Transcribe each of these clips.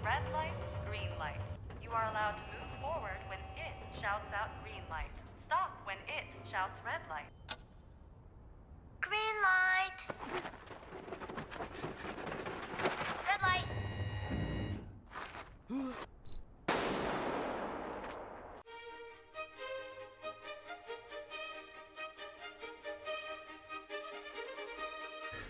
red light, green light. You are allowed to move forward when it shouts out green light. Stop when it shouts red light. Green light. Red light.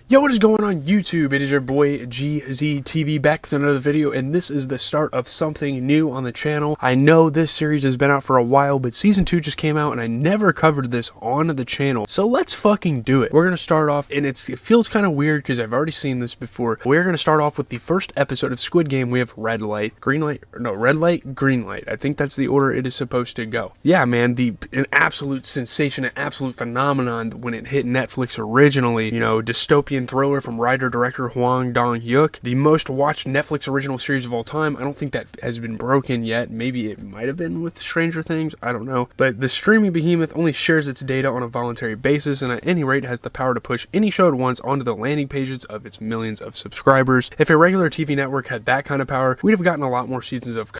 Yo, what is going on YouTube? It is your boy GZTV back with another video, and this is the start of something new on the channel. I know this series has been out for a while, but season 2 just came out and I never covered this on the channel. So let's fucking do it. We're going to start off, and it feels kind of weird because I've already seen this before. We're going to start off with the first episode of Squid Game. We have red light, green light, no, red light, green light. I think that's the order it is supposed to go. Yeah, man, an absolute sensation, an absolute phenomenon when it hit Netflix originally. You know, dystopian thriller from writer-director Hwang Dong-hyuk, the most watched Netflix original series of all time. I don't think that has been broken yet. Maybe it might have been with Stranger Things, I don't know. But the streaming behemoth only shares its data on a voluntary basis, and at any rate has the power to push any show at once onto the landing pages of its millions of subscribers. If a regular TV network had that kind of power, we'd have gotten a lot more seasons of.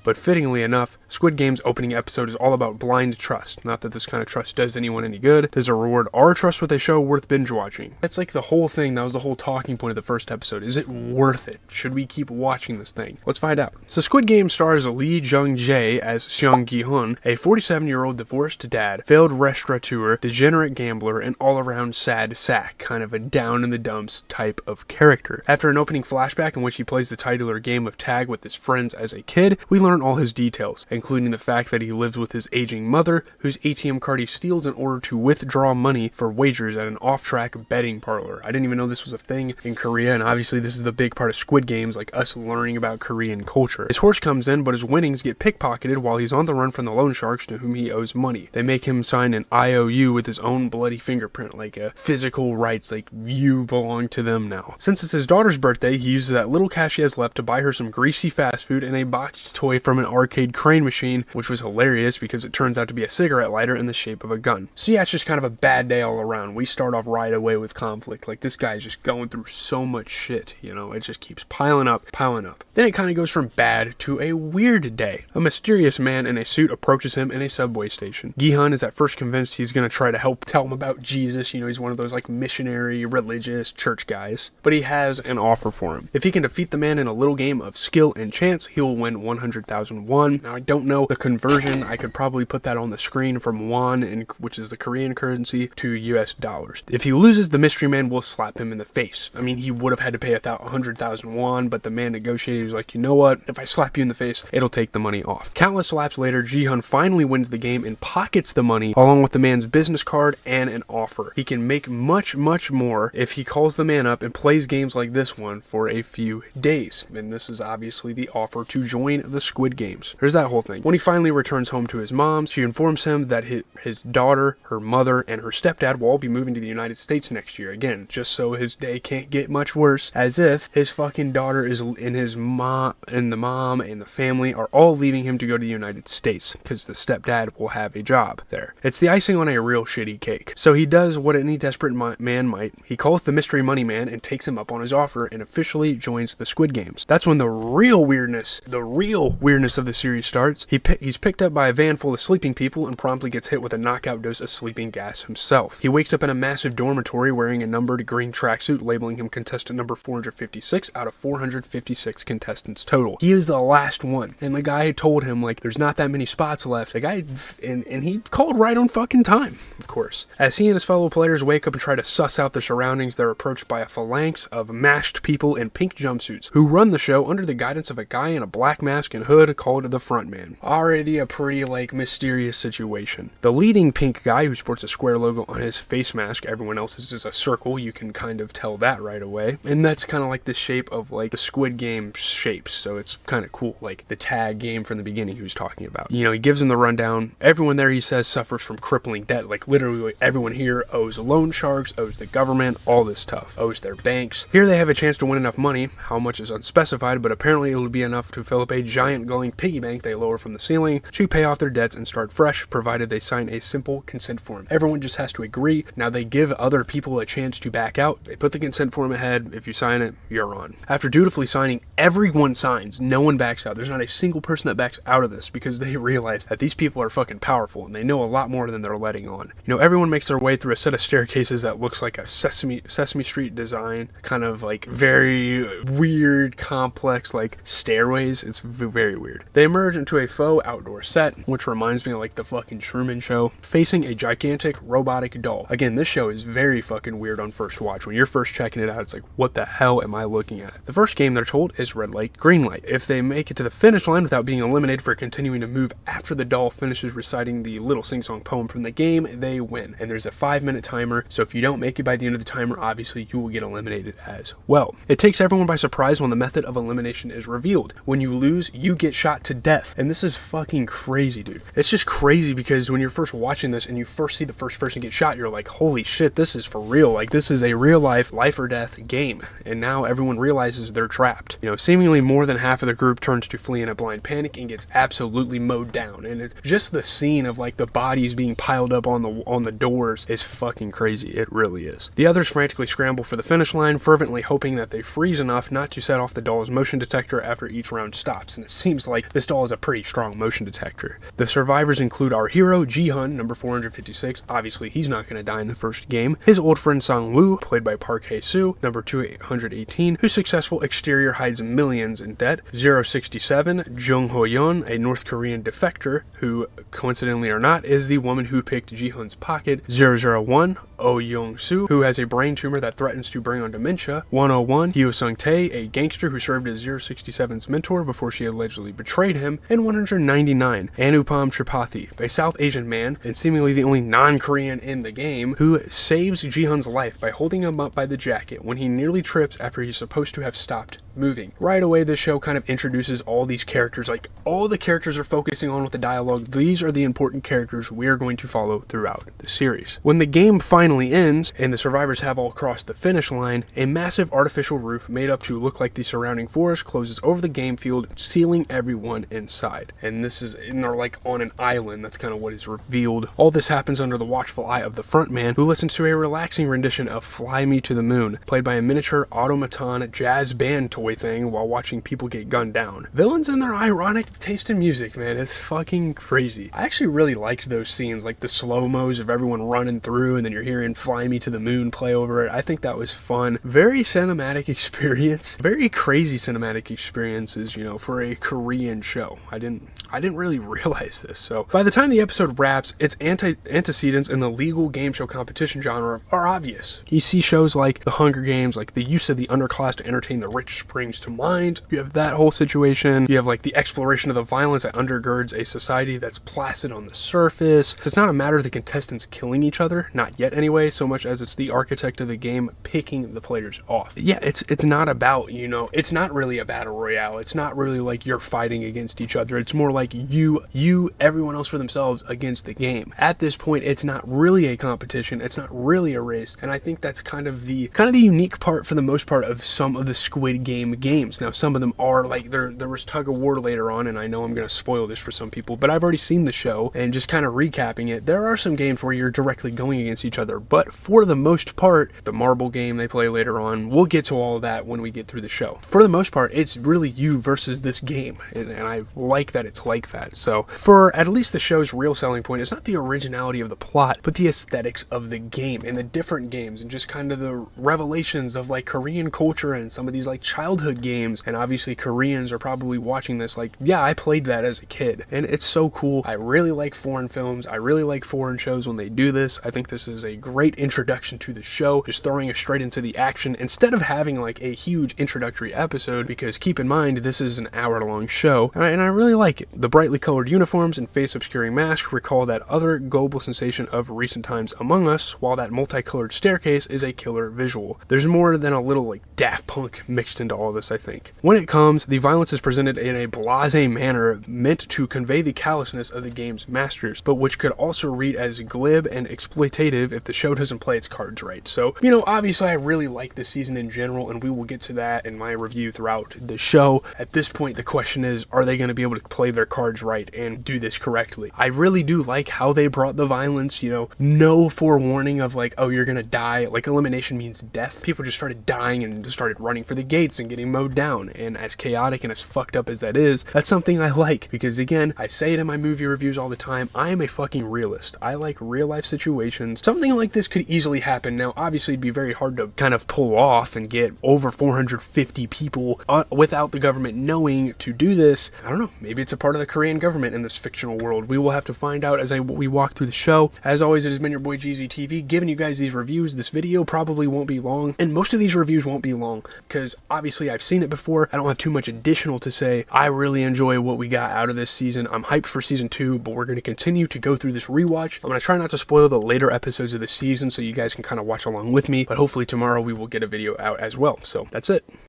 But fittingly enough, Squid Game's opening episode is all about blind trust. Not that this kind of trust does anyone any good. Does it reward our trust with a show worth binge watching? That's like the whole thing. That was the whole talking point of the first episode. Is it worth it? Should we keep watching this thing? Let's find out. So Squid Game stars Lee Jung-jae as Seong Gi-hun, a 47-year-old divorced dad, failed restaurateur, degenerate gambler, and all-around sad sack, kind of a down-in-the-dumps type of character. After an opening flashback in which he plays the titular game of tag with his friends as a kid, we learn all his details, including the fact that he lives with his aging mother, whose ATM card he steals in order to withdraw money for wagers at an off-track betting parlor. I didn't even know this was a thing in Korea, and obviously this is the big part of Squid Games, like us learning about Korean culture. His horse comes in, but his winnings get pickpocketed while he's on the run from the loan sharks to whom he owes money. They make him sign an IOU with his own bloody fingerprint, like a physical rights, like you belong to them now. Since it's his daughter's birthday, he uses that little cash he has left to buy her some greasy fast food and a boxed toy from an arcade crane machine, which was hilarious because it turns out to be a cigarette lighter in the shape of a gun. So yeah, it's just kind of a bad day all around. We start off right away with conflict. Like, this guy's just going through so much shit, you know, it just keeps piling up, piling up. Then it kind of goes from bad to a weird day. A mysterious man in a suit approaches him in a subway station. Gi-hun is at first convinced he's going to try to tell him about Jesus. You know, he's one of those like missionary, religious church guys. But he has an offer for him. If he can defeat the man in a little game of skill and chance, he'll win 100,000 won. Now I don't know the conversion. I could probably put that on the screen from won, which is the Korean currency, to US dollars. If he loses, the mystery man will slap him in the face. I mean, he would have had to pay 100,000 won, but the man negotiated. He was like, you know what? If I slap you in the face, it'll take the money off. Countless slaps later, Gi-hun finally wins the game and pockets the money along with the man's business card and an offer. He can make much, much more if he calls the man up and plays games like this one for a few days. And this is obviously the offer to join the Squid Games. There's that whole thing. When he finally returns home to his mom, she informs him that his daughter, her mother, and her stepdad will all be moving to the United States next year. Again, just so his day can't get much worse, as if his fucking daughter and his mom and the family are all leaving him to go to the United States because the stepdad will have a job there. It's the icing on a real shitty cake. So he does what any desperate man might. He calls the mystery money man and takes him up on his offer and officially joins the Squid Games. That's when the real weirdness of the series starts. He's picked up by a van full of sleeping people and promptly gets hit with a knockout dose of sleeping gas himself. He wakes up in a massive dormitory wearing a numbered green tracksuit, labeling him contestant number 456 out of 456 contestants total. He is the last one, and the guy told him, like, there's not that many spots left. The guy, and he called right on fucking time, of course. As he and his fellow players wake up and try to suss out their surroundings, they're approached by a phalanx of masked people in pink jumpsuits who run the show under the guidance of a guy in a black mask and hood called the front man. Already a pretty, like, mysterious situation. The leading pink guy, who sports a square logo on his face mask, everyone else's is a circle, you can kind of tell that right away. And that's kind of like the shape of, like, the Squid Game shapes, so it's kind of cool. Like, the tag game from the beginning he was talking about. You know, he gives him the rundown. Everyone there, he says, suffers from crippling debt. Like, literally everyone here owes loan sharks, owes the government, all this stuff. Owes their banks. Here they have a chance to win enough money. How much is unspecified, but apparently it will be enough to fill up a giant glowing piggy bank they lower from the ceiling to pay off their debts and start fresh, provided they sign a simple consent form. Everyone just has to agree. Now they give other people a chance to back out. They put the consent form ahead. If you sign it, you're on. After dutifully signing, everyone signs. No one backs out. There's not a single person that backs out of this because they realize that these people are fucking powerful and they know a lot more than they're letting on. You know, everyone makes their way through a set of staircases that looks like a Sesame Street design, kind of like very weird, complex, like stairways. It's very weird. They emerge into a faux outdoor set, which reminds me of like the fucking Truman Show, facing a gigantic robotic doll. Again, this show is very fucking weird on first watch. When you're first checking it out, it's like, what the hell am I looking at? The first game they're told is red light, green light. If they make it to the finish line without being eliminated for continuing to move after the doll finishes reciting the little sing-song poem from the game, they win. And there's a 5-minute timer, so if you don't make it by the end of the timer, obviously you will get eliminated as well. It takes everyone by surprise when the method of elimination is revealed. When you lose, you get shot to death. And this is fucking crazy, dude. It's just crazy because when you're first watching this and you first see the first person get shot, you're like, holy shit, this is for real. Like, this is a real life or death game. And now everyone realizes they're trapped. You know, seemingly more than half of the group turns to flee in a blind panic and gets absolutely mowed down. And just the scene of like the bodies being piled up on the doors is fucking crazy. It really is. The others frantically scramble for the finish line, fervently hoping that they freeze enough not to set off the doll's motion detector after each round stops. And it seems like this doll is a pretty strong motion detector. The survivors include our hero, Ji-hun, number 456. Obviously, he's not going to die in the first game. His old friend Sang-woo, played by Park Hae-soo, number 218, whose successful exterior hides millions in debt. 067, Jung Ho-yeon, a North Korean defector, who, coincidentally or not, is the woman who picked Ji-hun's pocket. 001, Oh Young-soo, who has a brain tumor that threatens to bring on dementia. 101, Hyo Sung-tae, a gangster who served as 067's mentor before she allegedly betrayed him. And 199, Anupam Tripathi, a South Asian man, and seemingly the only non-Korean in the game, who saves Ji-hun's life by holding him up by the jacket when he nearly trips after he's supposed to have stopped moving. Right away, this show kind of introduces all these characters. Like, all the characters are focusing on with the dialogue. These are the important characters we are going to follow throughout the series. When the game finally ends and the survivors have all crossed the finish line, a massive artificial roof made up to look like the surrounding forest closes over the game field, sealing everyone inside. And they're like on an island. That's kind of what is revealed. All this happens under the watchful eye of the front man, who listens to a relaxing rendition of Fly Me to the Moon, played by a miniature automaton jazz band toy thing while watching people get gunned down. Villains and their ironic taste in music, man, it's fucking crazy. I actually really liked those scenes, like the slow-mos of everyone running through and then you're hearing Fly Me to the Moon play over it. I think that was fun. Very cinematic experience. Very crazy cinematic experiences, you know, for a Korean show. I didn't really realize this. So by the time the episode wraps, its antecedents in the legal game show competition genre are obvious. You see shows like The Hunger Games, like the use of the underclass to entertain the rich springs to mind. You have that whole situation. You have like the exploration of the violence that undergirds a society that's placid on the surface. It's not a matter of the contestants killing each other, not yet anyway, so much as it's the architect of the game picking the players off. Yeah, it's not about, you know, it's not really a battle royale. It's not really like you're fighting against each other. It's more like you, everyone else for themselves against the game. At this point, it's not really a competition. It's not really a race. And I think that's kind of the unique part for the most part of some of the Squid Game games. Now, some of them are like, there was tug of war later on, and I know I'm going to spoil this for some people, but I've already seen the show, and just kind of recapping it, there are some games where you're directly going against each other, but for the most part, the marble game they play later on, we'll get to all of that when we get through the show. For the most part, it's really you versus this game, and I like that it's like that. So, for at least the show's real selling point, it's not the originality of the plot, but the aesthetics of the game, and the different games, and just kind of the revelations of like Korean culture and some of these like childhood games. And obviously Koreans are probably watching this like, yeah, I played that as a kid, and it's so cool. I really like foreign films. I really like foreign shows when they do this. I think this is a great introduction to the show, just throwing us straight into the action instead of having like a huge introductory episode, because keep in mind, this is an hour-long show, and I really like it. The brightly colored uniforms and face-obscuring masks recall that other global sensation of recent times Among Us, while that multicolored staircase is a killer visual. There's more than a little like Daft Punk mixed into all this, I think. When it comes, the violence is presented in a blasé manner meant to convey the callousness of the game's masters, but which could also read as glib and exploitative if the show doesn't play its cards right. So, you know, obviously I really like this season in general, and we will get to that in my review throughout the show. At this point, the question is, are they going to be able to play their cards right and do this correctly? I really do like how they brought the violence, you know, no forewarning of like, oh, you're going to die. Like, elimination means death. People just started dying and just started running for the gates and getting mowed down. And as chaotic and as fucked up as that is, that's something I like, because again, I say it in my movie reviews all the time, I am a fucking realist. I like real life situations. Something like this could easily happen. Now, obviously it'd be very hard to kind of pull off and get over 450 people without the government knowing to do this. I don't know, maybe it's a part of the Korean government in this fictional world. We will have to find out as we walk through the show. As always, it has been your boy GZTV giving you guys these reviews. This video probably won't be long, and most of these reviews won't be long because obviously I've seen it before. I don't have too much additional to say. I really enjoy what we got out of this season. I'm hyped for season 2, but we're going to continue to go through this rewatch. I'm going to try not to spoil the later episodes of the season so you guys can kind of watch along with me, but hopefully tomorrow we will get a video out as well. So that's it.